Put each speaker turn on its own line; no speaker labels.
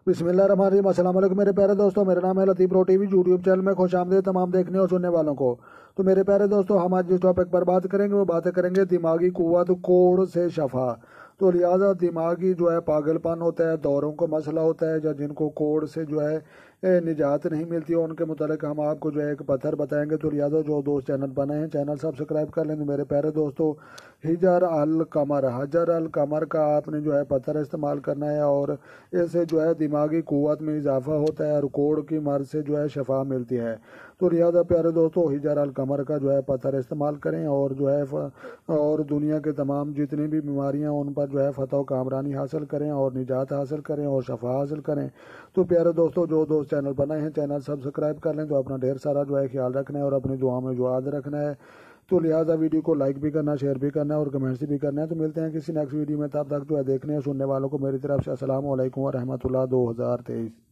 बिस्मिल्लाहिर्रहमानिर्रहीम। अस्सलाम वालेकुम मेरे प्यारे दोस्तों, मेरा नाम है लतीफ़ प्रो टीवी। यूट्यूब चैनल में खुश आमदीद तमाम देखने और सुनने वालों को। तो मेरे प्यारे दोस्तों, हम आज जिस टॉपिक पर बात करेंगे वो बातें करेंगे दिमागी कुव्वत कोड़ से शफा। तो लिहाजा दिमागी जो है पागलपन होता है, दौरों को मसला होता है, या जिनको कोड़ से जो है निजात नहीं मिलती है, उनके मुतालिक हम आपको जो है एक पत्थर बताएंगे। तो लिहाजा जो दोस्त चैनल बने हैं चैनल सब्सक्राइब कर लें। तो मेरे प्यारे दोस्तों, हिजर अल कमर, हजर अल कमर का आपने जो है पत्थर इस्तेमाल करना है, और इससे जो है दिमागी कुव्वत में इजाफा होता है और कोड़ की मर्ज से जो है शफा मिलती है। तो लिहाजा प्यारे दोस्तों, हिजर अल कमर का जो है पत्थर इस्तेमाल करें, और जो है और दुनिया के तमाम जितनी भी बीमारियां उन पर जो है फतह व कामरानी हासिल करें और निजात हासिल करें और शफा हासिल करें। तो प्यारे दोस्तों, जो दोस्त चैनल बनाए हैं चैनल सब्सक्राइब कर लें। तो अपना ढेर सारा जो है ख्याल रखना है और अपनी दुआ में जो याद रखना है। तो लिहाजा वीडियो को लाइक भी करना, शेयर भी करना है और कमेंट्स भी करना है। तो मिलते हैं किसी नेक्स्ट वीडियो में, तब तक जो है देखने और सुनने वालों को मेरी तरफ से अस्सलाम वालेकुम व रहमतुल्लाह 2023।